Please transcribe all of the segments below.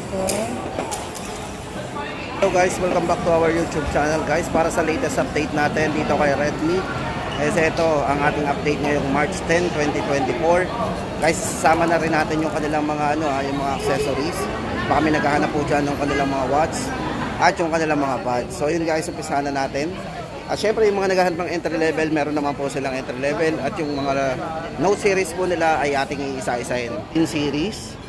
Hello guys, welcome back to our YouTube channel guys. Para sa latest update natin dito kay Redmi, ito ang ating update ngayong March 10, 2024. Guys, sasama na rin natin yung kanilang mga yung mga accessories. Baka may naghahanap po dyan ng kanilang mga watch at yung kanilang mga pads. So yun guys, umpisahan na natin. At syempre yung mga naghahanap ng entry level, meron naman po silang entry level. At yung mga Note series po nila ay ating iisa-isahin. In series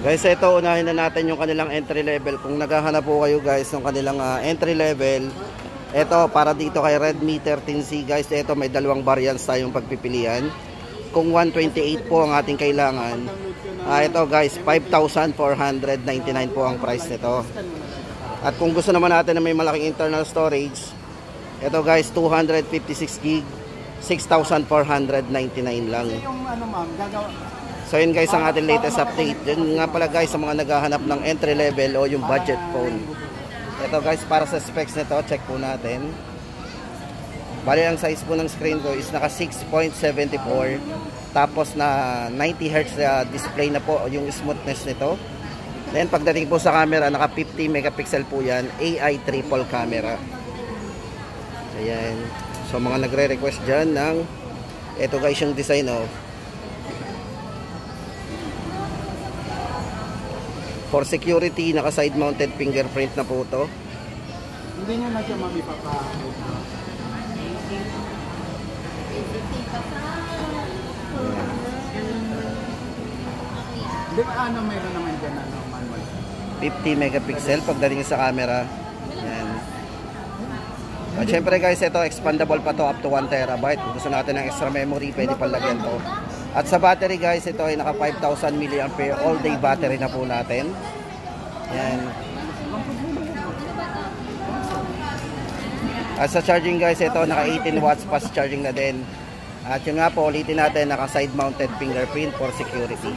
guys, ito unahin na natin yung kanilang entry level. Kung naghahanap po kayo guys ng kanilang entry level, ito para dito kay Redmi 13C guys, ito may dalawang variants tayong pagpipilian. Kung 128 po ang ating kailangan, ito guys 5,499 po ang price nito. At kung gusto naman natin na may malaking internal storage, ito guys 256GB, 6,499 lang. So yun guys ang ating latest update. Yun nga pala guys sa mga naghahanap ng entry level o yung budget phone. Ito guys para sa specs nito, check po natin. Bali ang size po ng screen ko is naka 6.74. Tapos na 90Hz display na po yung smoothness nito. Then pagdating po sa camera, naka 50 megapixel po yan, AI triple camera. Ayan. So mga nagre-request dyan ng ito guys yung design for security, naka side mounted fingerprint na po to. Hindi nyo na siya mamipapa. Di ba mayroon naman dyan manual? 50 megapixel pagdating sa camera. Ayan. At syempre guys, ito expandable pa to up to 1TB. Kung gusto natin ng extra memory, pwede palagyan to. At sa battery guys, ito ay naka 5,000 mAh all day battery na po natin. Ayan. At sa charging guys, ito naka 18 watts fast charging na din. At yun nga po, ulitin natin, naka side mounted fingerprint for security.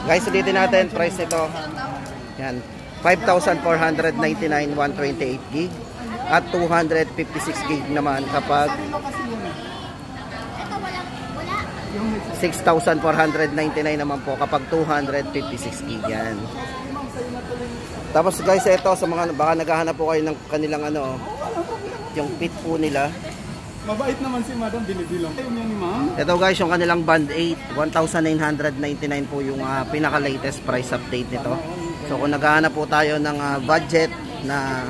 Guys, ulitin natin, price nito. Yan, 5,499 128GB at 256GB naman kapag 6,499 naman po kapag 256GB yan. Tapos guys, ito sa mga baka naghahanap po kayo ng kanilang yung pit po nila. Mabait naman si Madam, binibilang. Ito guys, yung kanilang Band 8, 1,999 po yung pinaka-latest price update nito. So kung naghahanap po tayo ng budget na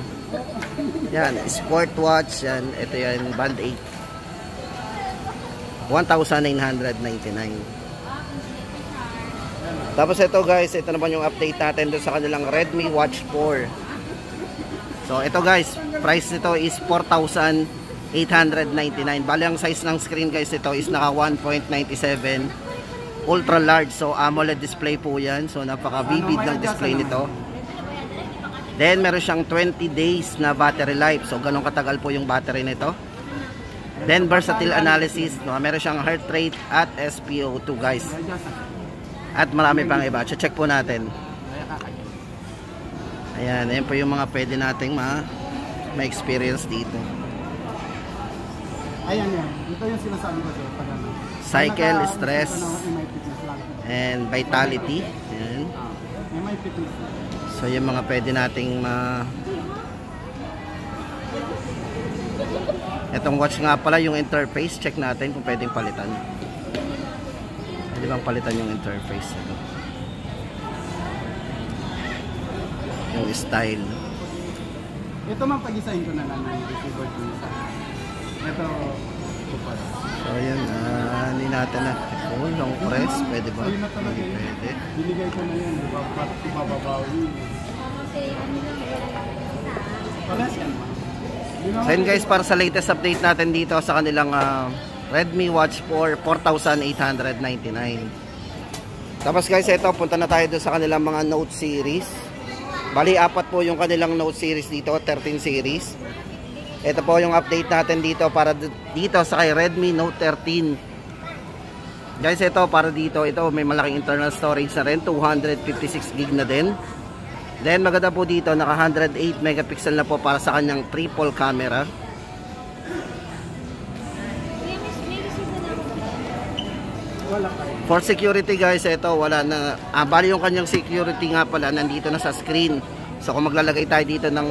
yan, sport watch, yan, ito yan, Band 8. 1,999. Tapos ito guys, ito naman yung update natin doon sa kanilang Redmi Watch 4. So ito guys, price nito is 4,899. Bali ang size ng screen guys, ito is naka 1.97 ultra large. So AMOLED display po yan. So napaka vivid ng display nito. Then meron siyang 20 days na battery life. So ganun katagal po yung battery nito. Then versatile analysis, meron siyang heart rate at SpO2 guys. At marami pang iba. Check po natin. Ayan, ayan po yung mga pwede nating ma-experience dito. Ayan yan. Ito yung sinasabi ko sa'yo. Cycle, stress, and vitality. Ayan. So yung mga pwede nating Itong watch nga pala, yung interface, check natin kung pwedeng palitan. Pwede bang palitan yung interface? Yung style. Ito man pag-isahin ko na lang ng keyboard ko isa. Ito, so yun, hindi natin na full long press, pwede ba? Hindi pwede. Binigay ko na yan, mababawi. Wala siya. So yun guys, para sa latest update natin dito sa kanilang Redmi Watch 4, 4,899. Tapos guys, ito, punta na tayo doon sa kanilang mga Note series. Bali, 4 po yung kanilang Note series dito, 13 series. Ito po yung update natin dito para dito sa kay Redmi Note 13. Guys, ito para dito, ito may malaking internal storage na rin, 256GB na din. Then maganda po dito, naka 108 megapixel na po para sa kanyang triple camera. Wala pa rin. For security guys, ito wala na. Bali yung kanyang security nga pala nandito na sa screen. So kung maglalagay tayo dito ng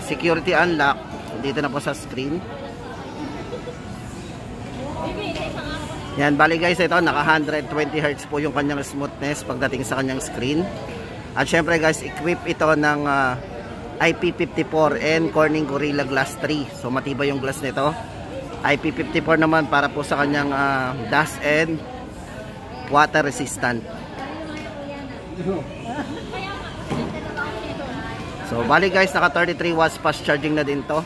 security unlock, dito na po sa screen. Yan, bali guys, ito naka 120 Hz po yung kanyang smoothness pagdating sa kanyang screen. At syempre guys, equip ito ng IP54 and Corning Gorilla Glass 3. So matibay yung glass nito. IP54 naman para po sa kanyang dust and water resistant. So bali guys, naka 33 watts fast charging na din to.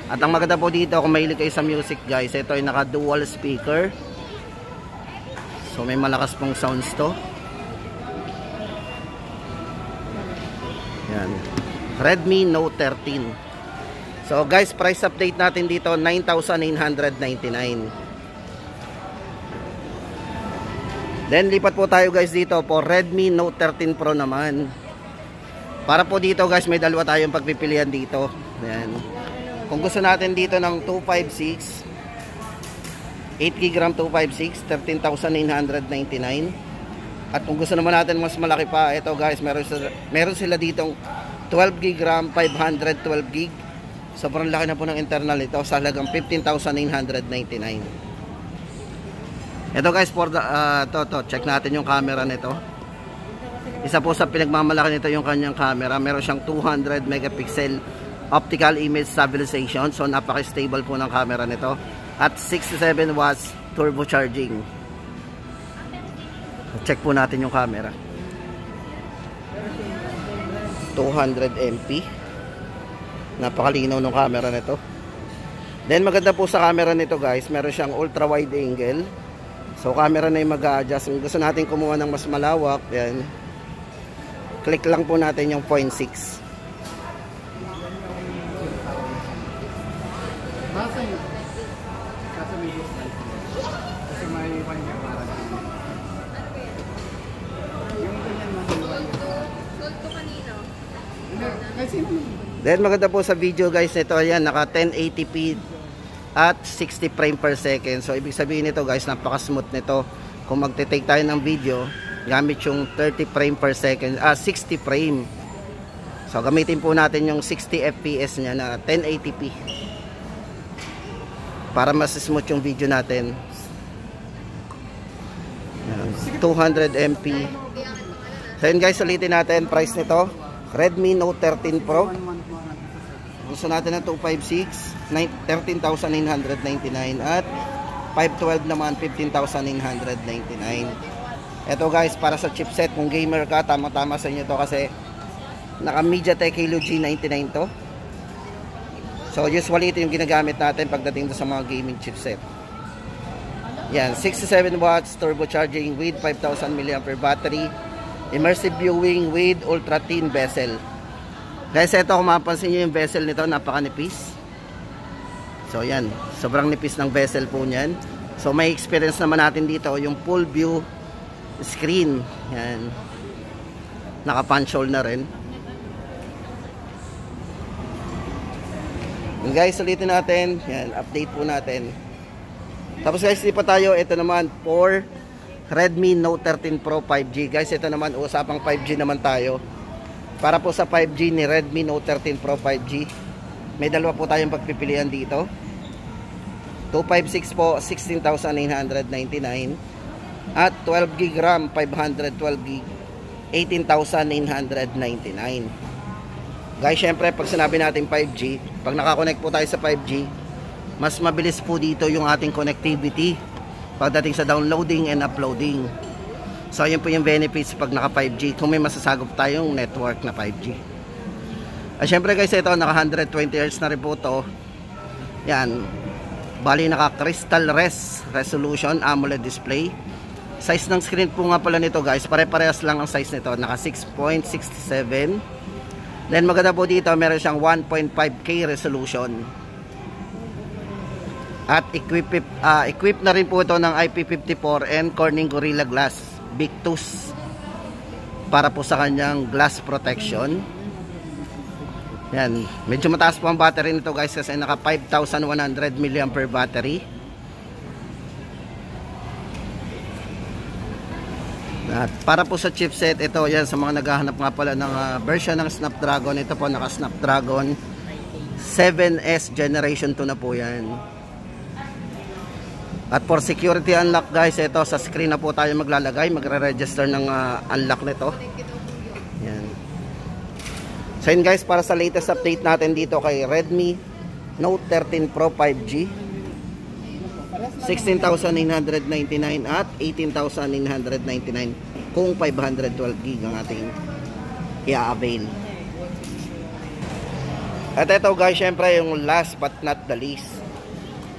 At ang maganda po dito, kung mahilig kayo sa music guys, ito ay naka dual speaker. So may malakas pong sounds to. Yan. Redmi Note 13. So guys, price update natin dito 9,999. Then lipat po tayo guys dito po Redmi Note 13 Pro naman. Para po dito guys, may dalawa tayong pagpipilian dito. Ayan. Kung gusto natin dito ng 256 8GB RAM 256, 13,999. At kung gusto naman natin mas malaki pa, ito guys, meron sila ditong 12GB RAM 512GB. Sobrang laki na po ng internal nito sa halagang 15,999. Ito guys, for the, check natin yung camera nito. Isa po sa pinagmamalaki nito yung kanyang camera. Meron siyang 200 megapixel optical image stabilization. So napaka-stable po ng camera nito. At 67 watts turbo charging. Check po natin yung camera. 200 MP. Napakalinaw ng camera nito. Then maganda po sa camera nito guys, meron siyang ultra wide angle. So camera na yung mag-a-adjust. Kung gusto natin kumuha ng mas malawak, yan. Click lang po natin yung 0.6. Basta yun. Kasi may discount. Kasi may 1 year warranty. Yung ganyan mo may 1 year warranty. Sold ko kanino? Kasi Then maganda po sa video guys nito, ayan, naka 1080p at 60 frame per second. So ibig sabihin nito guys, napaka smooth nito. Kung magte-take tayo ng video, gamit yung 30 frame per second, 60 frame. So gamitin po natin yung 60 fps niya na 1080p para mas smooth yung video natin. 200 MP. So yun guys, ulitin natin price nito. Redmi Note 13 Pro. Gusto natin ng 256, 13,999 at 512 naman 15,999. Ito guys, para sa chipset, kung gamer ka, tama-tama sa inyo to kasi naka MediaTek Helio G99 to. So usually ito yung ginagamit natin pagdating sa mga gaming chipset. Yan, 67 watts turbo charging with 5,000 mAh battery, immersive viewing with ultra thin bezel. Guys, ito kung mapapansin nyo yung bezel nito, napakanipis. So yan, sobrang nipis ng bezel po nyan. So may experience naman natin dito yung full view screen. Yan, naka punch hole na rin. And guys, ulitin natin. Yan, update po natin. Tapos guys, di pa tayo. Ito naman for Redmi Note 13 Pro 5G. Guys, ito naman, usapang 5G naman tayo. Para po sa 5G ni Redmi Note 13 Pro 5G, may dalawa po tayong pagpipilian dito. 256 po, 16,999. At 12GB RAM, 512GB, 18,999. Guys, syempre, pag sinabi natin 5G, pag nakakonect po tayo sa 5G, mas mabilis po dito yung ating connectivity pagdating sa downloading and uploading. So, yun po yung benefits pag naka 5G kung may masasagop tayong network na 5G. At syempre guys, ito naka 120 Hz na rin po to. Yan. Bali naka crystal resolution AMOLED display. Size ng screen po nga pala nito guys, pare-parehas lang ang size nito. Naka 6.67. Then maganda po dito, meron siyang 1.5K resolution. At equip na rin po ito ng IP54 and Corning Gorilla Glass Big Tooth para po sa kanyang glass protection. Yan, medyo mataas po ang battery nito guys kasi naka 5,100 mAh battery. At para po sa chipset, ito yan sa mga naghahanap nga pala ng version ng Snapdragon. Ito po naka Snapdragon 7S Generation 2 na po yan. At for security unlock guys, ito sa screen na po tayo maglalagay, magre-register ng unlock nito. Yan. So yun guys, para sa latest update natin dito kay Redmi Note 13 Pro 5G, 16,999 at 18,999 kung 512GB ang ating i-avail. At ito guys, syempre yung last but not the least,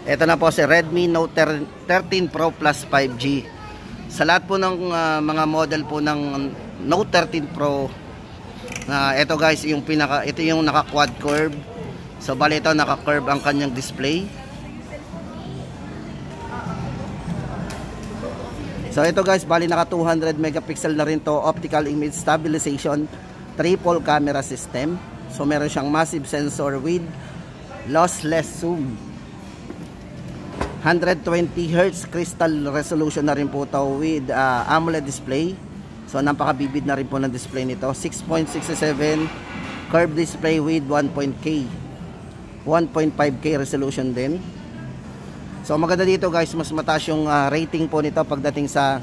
ito na po si Redmi Note 13 Pro Plus 5G. Sa lahat po ng mga model po ng Note 13 Pro, ito guys, ito yung naka quad curve. So bali ito naka curve ang kanyang display. So ito guys, bali naka 200 megapixel na rin to, optical image stabilization, triple camera system. So meron siyang massive sensor with lossless zoom. 120Hz crystal resolution na rin po to with AMOLED display. So napakabibid na rin po ng display nito. 6.67 curved display with 1.5K resolution din. So maganda dito guys, mas mataas yung rating po nito pagdating sa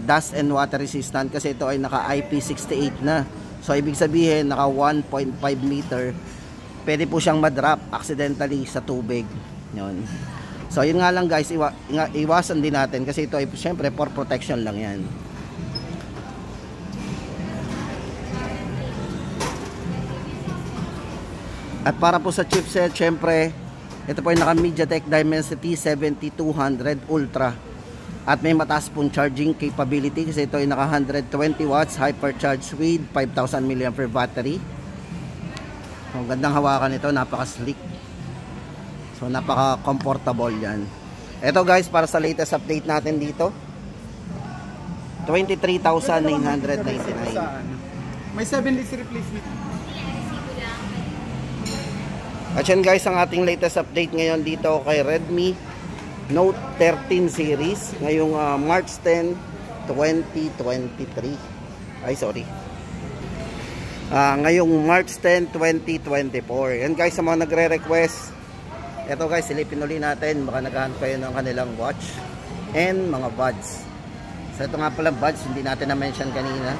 dust and water resistant, kasi ito ay naka IP68 na. So ibig sabihin naka 1.5 meter. Pwede po siyang ma-drop accidentally sa tubig. Yun. So yun nga lang guys, iwasan din natin kasi ito ay syempre for protection lang yan. At para po sa chipset, syempre ito po ay naka MediaTek Dimensity 7200 Ultra. At may mataas pong charging capability kasi ito ay naka 120 watts hypercharge with 5000 mAh battery. So gandang hawakan ito, napaka-slick. So napaka-comfortable yan. Ito guys, para sa latest update natin dito, 23,999. May 7 days replacement. At yan guys, ang ating latest update ngayon dito kay Redmi Note 13 series ngayong March 10, 2023. Ay sorry, ngayong March 10, 2024. Yan guys, sa mga nagre-request, eto guys, silipin ulit natin, baka naghahanap kayo ng kanilang watch and mga buds. So ito nga pala buds, hindi natin na-mention kanina.